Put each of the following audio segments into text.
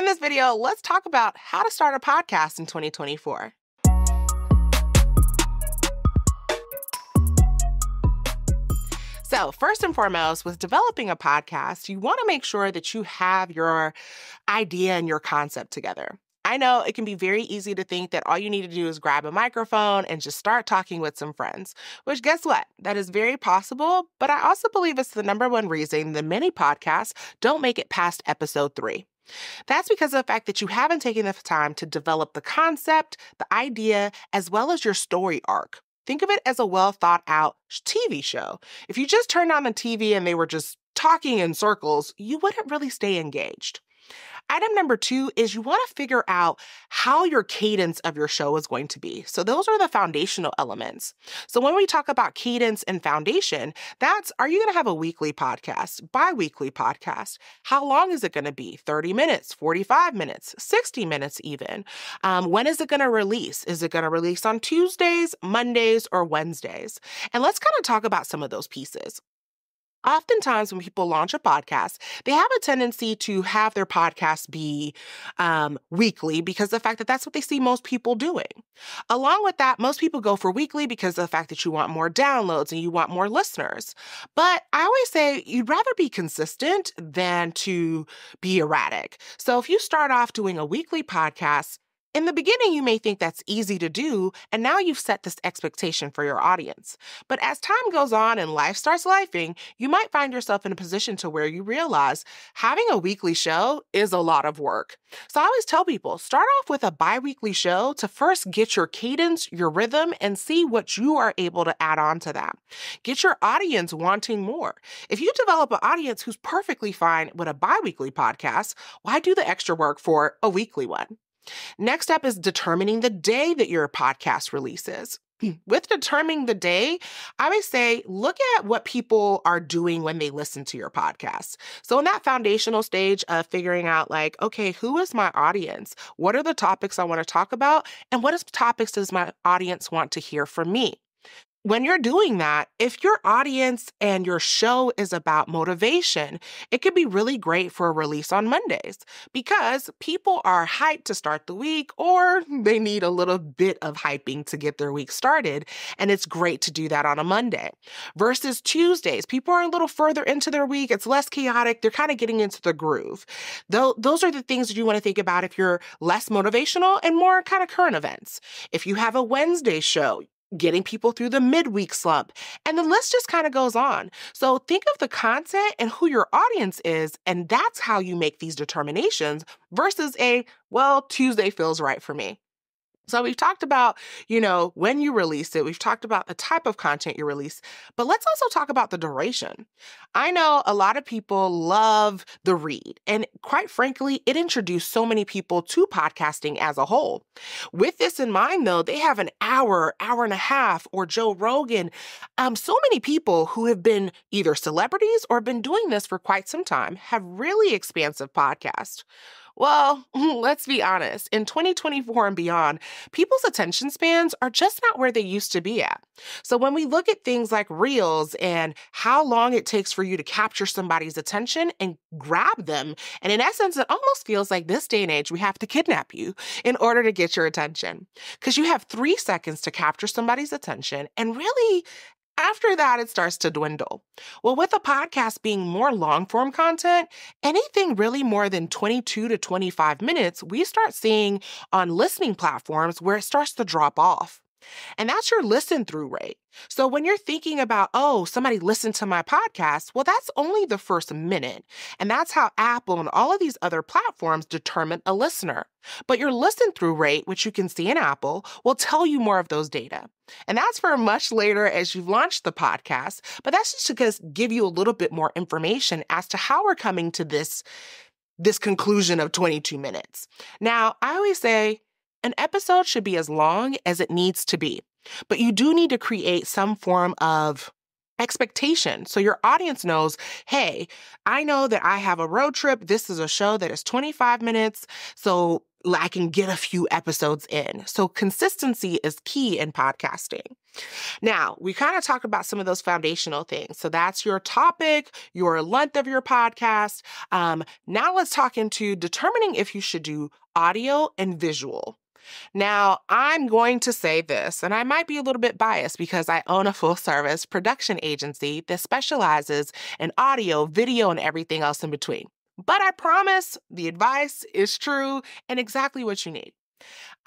this video, let's talk about how to start a podcast in 2024. So first and foremost, with developing a podcast, you want to make sure that you have your idea and your concept together. I know it can be very easy to think that all you need to do is grab a microphone and just start talking with some friends, which guess what? That is very possible, but I also believe it's the number one reason that many podcasts don't make it past episode 3. That's because of the fact that you haven't taken the time to develop the concept, the idea, as well as your story arc. Think of it as a well thought out TV show. If you just turned on the TV and they were just talking in circles, you wouldn't really stay engaged. Item number 2 is you want to figure out how your cadence of your show is going to be. So those are the foundational elements. So when we talk about cadence and foundation, that's, are you going to have a weekly podcast, bi-weekly podcast? How long is it going to be? 30 minutes, 45 minutes, 60 minutes even? When is it going to release? Is it going to release on Tuesdays, Mondays, or Wednesdays? And let's kind of talk about some of those pieces. Oftentimes when people launch a podcast, they have a tendency to have their podcast be weekly because of the fact that that's what they see most people doing. Along with that, most people go for weekly because of the fact that you want more downloads and you want more listeners. But I always say you'd rather be consistent than to be erratic. So if you start off doing a weekly podcast, in the beginning, you may think that's easy to do, and now you've set this expectation for your audience. But as time goes on and life starts lifing, you might find yourself in a position to where you realize having a weekly show is a lot of work. So I always tell people, start off with a bi-weekly show to first get your cadence, your rhythm, and see what you are able to add on to that. Get your audience wanting more. If you develop an audience who's perfectly fine with a bi-weekly podcast, why do the extra work for a weekly one? Next up is determining the day that your podcast releases. With determining the day, I would say look at what people are doing when they listen to your podcast. So in that foundational stage of figuring out like, okay, who is my audience? What are the topics I want to talk about? And what topics does my audience want to hear from me? When you're doing that, if your audience and your show is about motivation, it could be really great for a release on Mondays because people are hyped to start the week or they need a little bit of hyping to get their week started. And it's great to do that on a Monday. Versus Tuesdays, people are a little further into their week. It's less chaotic. They're kind of getting into the groove. Those are the things that you want to think about if you're less motivational and more kind of current events. If you have a Wednesday show, getting people through the midweek slump. And the list just kind of goes on. So think of the content and who your audience is, and that's how you make these determinations versus Tuesday feels right for me. So we've talked about, when you release it, we've talked about the type of content you release, but let's also talk about the duration. I know a lot of people love the read, and quite frankly, it introduced so many people to podcasting as a whole. With this in mind, though, they have an hour, hour and a half, or Joe Rogan. So many people who have been either celebrities or been doing this for quite some time have really expansive podcasts. Well, let's be honest. In 2024 and beyond, people's attention spans are just not where they used to be at. So when we look at things like Reels and how long it takes for you to capture somebody's attention and grab them, and in essence, it almost feels like this day and age, we have to kidnap you in order to get your attention. Because you have 3 seconds to capture somebody's attention, and really, after that, it starts to dwindle. Well, with a podcast being more long-form content, anything really more than 22 to 25 minutes, we start seeing on listening platforms where it starts to drop off. And that's your listen through rate. So when you're thinking about, somebody listened to my podcast, well, that's only the first minute. And that's how Apple and all of these other platforms determine a listener. But your listen through rate, which you can see in Apple, will tell you more of those data. And that's for much later as you've launched the podcast. But that's just to give you a little bit more information as to how we're coming to this conclusion of 22 minutes. Now, I always say, an episode should be as long as it needs to be, but you do need to create some form of expectation so your audience knows, hey, I know that I have a road trip. This is a show that is 25 minutes. So I can get a few episodes in. So consistency is key in podcasting. Now, we kind of talked about some of those foundational things. So that's your topic, your length of your podcast. Now let's talk into determining if you should do audio and visual. Now, I'm going to say this, and I might be a little bit biased because I own a full-service production agency that specializes in audio, video, and everything else in between. But I promise the advice is true and exactly what you need.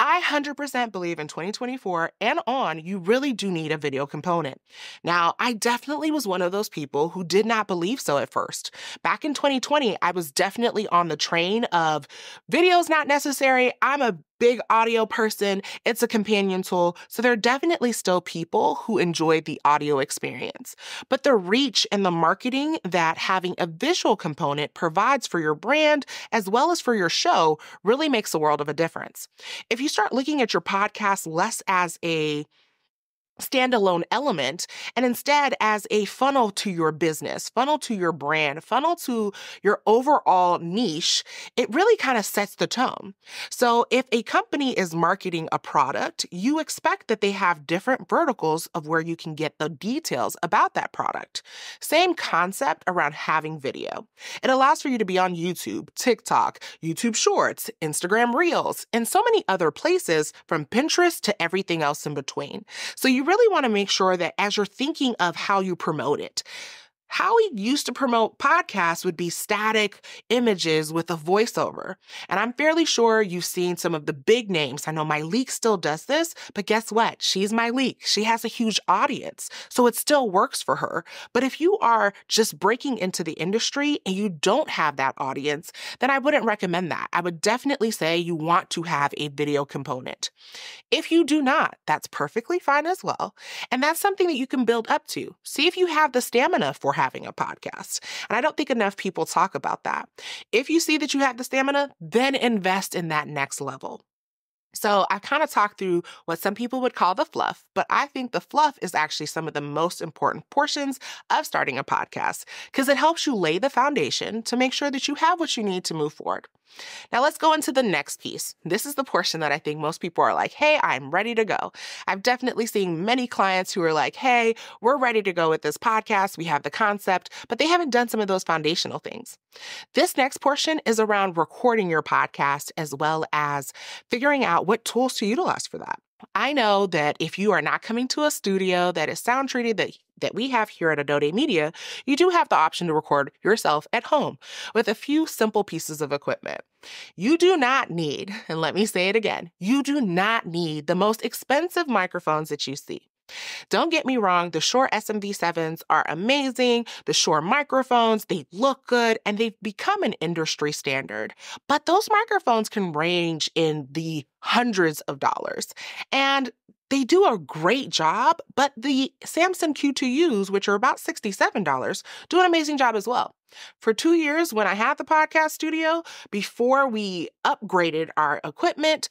I 100% believe in 2024 and on, you really do need a video component. Now, I definitely was one of those people who did not believe so at first. Back in 2020, I was definitely on the train of video's not necessary. I'm a big audio person. It's a companion tool. So there are definitely still people who enjoy the audio experience. But the reach and the marketing that having a visual component provides for your brand as well as for your show really makes a world of a difference. If you start looking at your podcast less as a standalone element and instead as a funnel to your business, funnel to your brand, funnel to your overall niche, it really kind of sets the tone. So if a company is marketing a product, you expect that they have different verticals of where you can get the details about that product. Same concept around having video. It allows for you to be on YouTube, TikTok, YouTube Shorts, Instagram Reels, and so many other places from Pinterest to everything else in between. So you really want to make sure that as you're thinking of how you promote it, how we used to promote podcasts would be static images with a voiceover. And I'm fairly sure you've seen some of the big names. I know Myleik still does this, but guess what? She's Myleik. She has a huge audience, so it still works for her. But if you are just breaking into the industry and you don't have that audience, then I wouldn't recommend that. I would definitely say you want to have a video component. If you do not, that's perfectly fine as well. And that's something that you can build up to. See if you have the stamina for having a podcast. And I don't think enough people talk about that. If you see that you have the stamina, then invest in that next level. So I kind of talked through what some people would call the fluff, but I think the fluff is actually some of the most important portions of starting a podcast because it helps you lay the foundation to make sure that you have what you need to move forward. Now let's go into the next piece. This is the portion that I think most people are like, hey, I'm ready to go. I've definitely seen many clients who are like, hey, we're ready to go with this podcast. We have the concept, but they haven't done some of those foundational things. This next portion is around recording your podcast as well as figuring out what tools to utilize for that. I know that if you are not coming to a studio that is sound treated that we have here at Adode Media, you do have the option to record yourself at home with a few simple pieces of equipment. You do not need, and let me say it again, you do not need the most expensive microphones that you see. Don't get me wrong, the Shure SMV7s are amazing. The Shure microphones, they look good, and they've become an industry standard. But those microphones can range in the hundreds of dollars. And they do a great job, but the Samson Q2Us, which are about $67, do an amazing job as well. For 2 years, when I had the podcast studio, before we upgraded our equipment,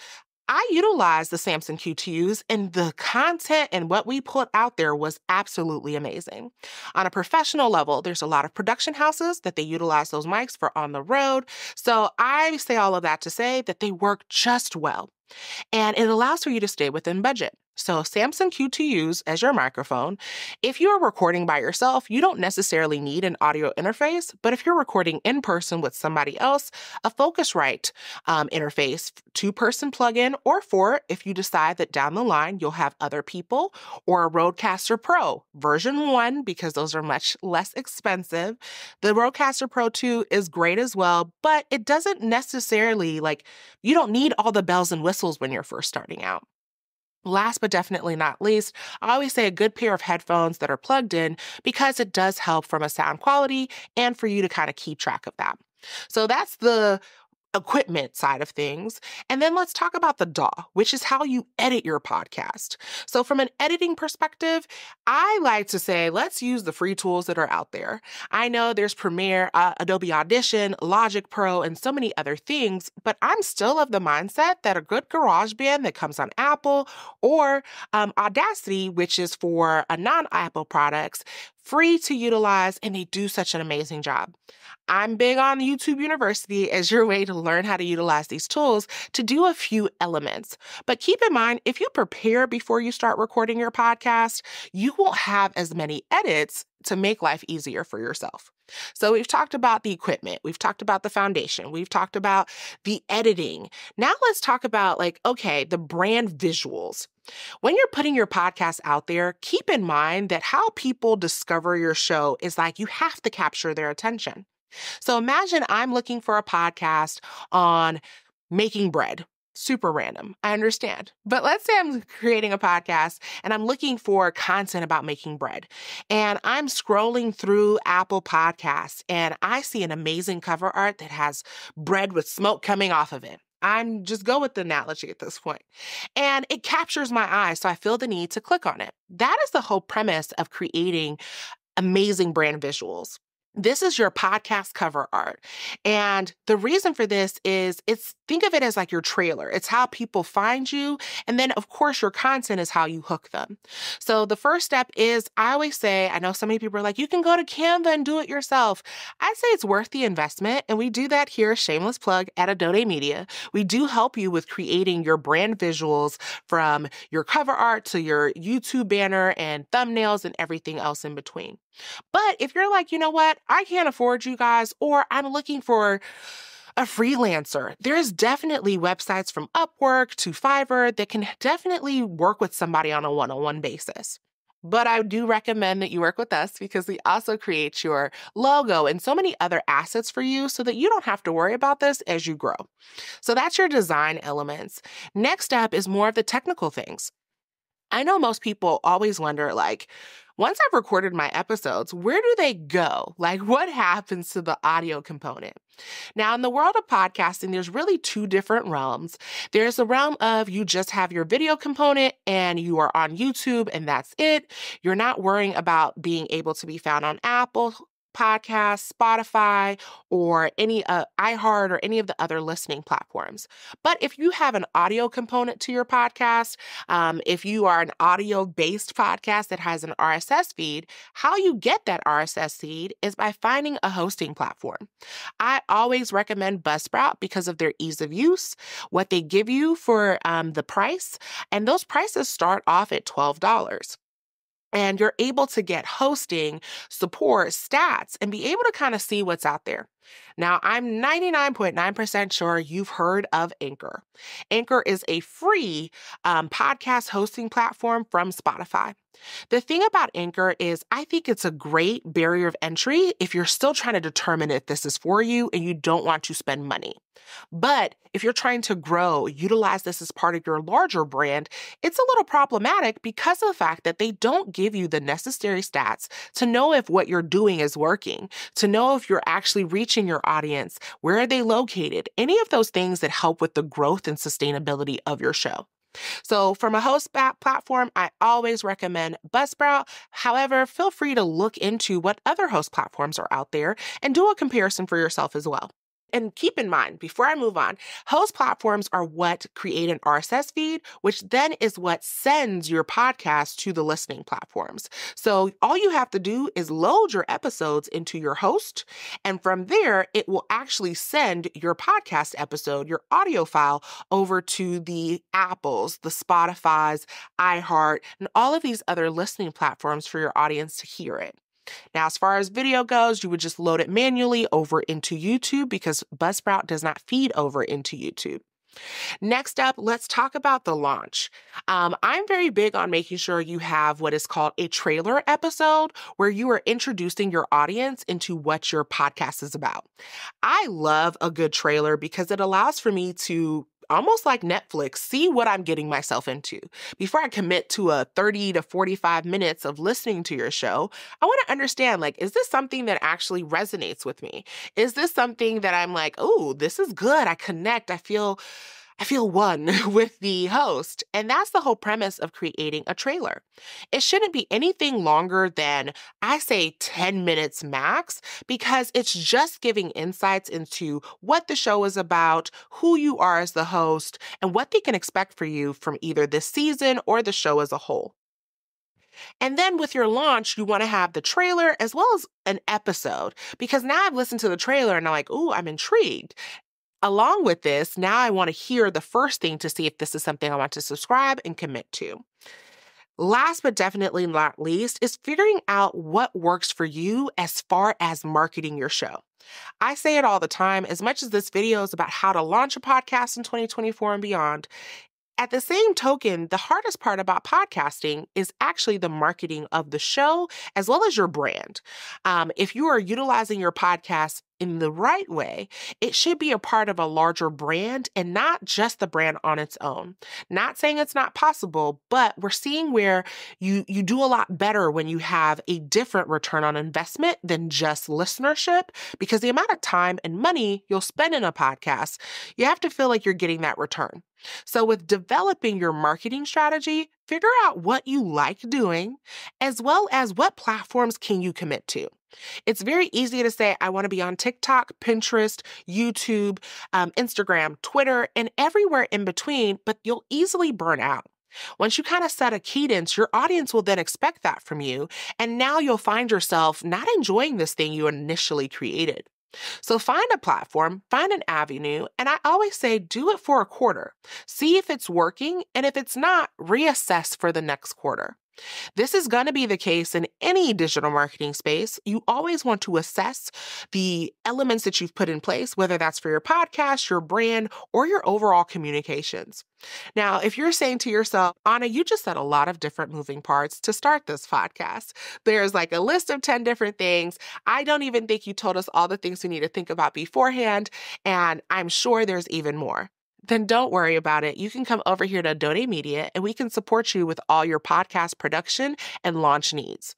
I utilized the Samson Q2Us, and the content and what we put out there was absolutely amazing. On a professional level, there's a lot of production houses that they utilize those mics for on the road. So I say all of that to say that they work just well. And it allows for you to stay within budget. So Samson Q2Us as your microphone. If you're recording by yourself, you don't necessarily need an audio interface, but if you're recording in person with somebody else, a Focusrite interface, 2-person plug-in, or 4 if you decide that down the line you'll have other people, or a Rodecaster Pro version 1 because those are much less expensive. The Rodecaster Pro 2 is great as well, but it doesn't necessarily, you don't need all the bells and whistles when you're first starting out. Last but definitely not least, I always say a good pair of headphones that are plugged in because it does help from a sound quality and for you to kind of keep track of that. So that's the equipment side of things. And then let's talk about the DAW, which is how you edit your podcast. So from an editing perspective, I like to say, let's use the free tools that are out there. I know there's Premiere, Adobe Audition, Logic Pro, and so many other things, but I'm still of the mindset that a good GarageBand that comes on Apple or Audacity, which is for non-Apple products, free to utilize, and they do such an amazing job. I'm big on YouTube University as your way to learn how to utilize these tools to do a few elements. But keep in mind, if you prepare before you start recording your podcast, you won't have as many edits to make life easier for yourself. So we've talked about the equipment, we've talked about the foundation, we've talked about the editing. Now let's talk about the brand visuals. When you're putting your podcast out there, keep in mind that how people discover your show is you have to capture their attention. So imagine I'm looking for a podcast on making bread. Super random, I understand. But let's say I'm creating a podcast and I'm looking for content about making bread. And I'm scrolling through Apple Podcasts and I see an amazing cover art that has bread with smoke coming off of it. I'm just go with the analogy at this point. And it captures my eye, so I feel the need to click on it. That is the whole premise of creating amazing brand visuals. This is your podcast cover art. And the reason for this is think of it as your trailer. It's how people find you. And then, of course, your content is how you hook them. So the first step is, I always say, I know so many people are you can go to Canva and do it yourself. I say it's worth the investment. And we do that here, shameless plug, at Adode Media. We do help you with creating your brand visuals from your cover art to your YouTube banner and thumbnails and everything else in between. But if you're you know what, I can't afford you guys, or I'm looking for a freelancer, there's definitely websites from Upwork to Fiverr that can definitely work with somebody on a one-on-one basis. But I do recommend that you work with us because we also create your logo and so many other assets for you so that you don't have to worry about this as you grow. So that's your design elements. Next up is more of the technical things. I know most people always wonder, once I've recorded my episodes, where do they go? What happens to the audio component? Now, in the world of podcasting, there's really two different realms. There's the realm of you just have your video component and you are on YouTube and that's it. You're not worrying about being able to be found on Apple Podcasts, Spotify, or any iHeart or any of the other listening platforms. But if you have an audio component to your podcast, if you are an audio-based podcast that has an RSS feed, how you get that RSS feed is by finding a hosting platform. I always recommend Buzzsprout because of their ease of use, what they give you for the price, and those prices start off at $12. And you're able to get hosting, support, stats, and be able to kind of see what's out there. Now, I'm 99.9% sure you've heard of Anchor. Anchor is a free podcast hosting platform from Spotify. The thing about Anchor is I think it's a great barrier of entry if you're still trying to determine if this is for you and you don't want to spend money. But if you're trying to grow, utilize this as part of your larger brand, it's a little problematic because of the fact that they don't give you the necessary stats to know if what you're doing is working, to know if you're actually reaching your audience, where are they located, any of those things that help with the growth and sustainability of your show. So from a host platform, I always recommend Buzzsprout. However, feel free to look into what other host platforms are out there and do a comparison for yourself as well. And keep in mind, before I move on, host platforms are what create an RSS feed, which then is what sends your podcast to the listening platforms. So all you have to do is load your episodes into your host, and from there, it will actually send your podcast episode, your audio file, over to the Apples, the Spotifys, iHeart, and all of these other listening platforms for your audience to hear it. Now, as far as video goes, you would just load it manually over into YouTube because Buzzsprout does not feed over into YouTube. Next up, let's talk about the launch. I'm very big on making sure you have what is called a trailer episode where you are introducing your audience into what your podcast is about. I love a good trailer because it allows for me to almost like Netflix, see what I'm getting myself into. Before I commit to a 30 to 45 minutes of listening to your show, I want to understand, is this something that actually resonates with me? Is this something that I'm oh, this is good. I connect. I feel one with the host. And that's the whole premise of creating a trailer. It shouldn't be anything longer than, I say, 10 minutes max, because it's just giving insights into what the show is about, who you are as the host, and what they can expect for you from either this season or the show as a whole. And then with your launch, you want to have the trailer as well as an episode, because now I've listened to the trailer and I'm like, ooh, I'm intrigued. Along with this, now I want to hear the first thing to see if this is something I want to subscribe and commit to. Last but definitely not least is figuring out what works for you as far as marketing your show. I say it all the time, as much as this video is about how to launch a podcast in 2024 and beyond. At the same token, the hardest part about podcasting is actually the marketing of the show as well as your brand. If you are utilizing your podcast in the right way, it should be a part of a larger brand and not just the brand on its own. Not saying it's not possible, but we're seeing where you do a lot better when you have a different return on investment than just listenership, because the amount of time and money you'll spend in a podcast, you have to feel like you're getting that return. So with developing your marketing strategy, figure out what you like doing, as well as what platforms can you commit to. It's very easy to say, I want to be on TikTok, Pinterest, YouTube, Instagram, Twitter, and everywhere in between, but you'll easily burn out. Once you kind of set a cadence, your audience will then expect that from you, and now you'll find yourself not enjoying this thing you initially created. So find a platform, find an avenue, and I always say do it for a quarter. See if it's working, and if it's not, reassess for the next quarter. This is going to be the case in any digital marketing space. You always want to assess the elements that you've put in place, whether that's for your podcast, your brand, or your overall communications. Now, if you're saying to yourself, Anna, you just said a lot of different moving parts to start this podcast. There's like a list of 10 different things. I don't even think you told us all the things we need to think about beforehand, and I'm sure there's even more. Then don't worry about it. You can come over here to Adode Media and we can support you with all your podcast production and launch needs.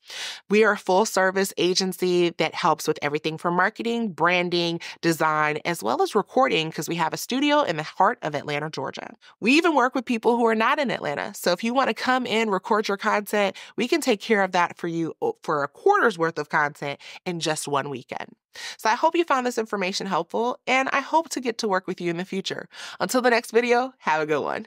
We are a full service agency that helps with everything from marketing, branding, design, as well as recording, because we have a studio in the heart of Atlanta, Georgia. We even work with people who are not in Atlanta. So if you want to come in, record your content, we can take care of that for you for a quarter's worth of content in just one weekend. So I hope you found this information helpful, and I hope to get to work with you in the future. Until the next video, have a good one.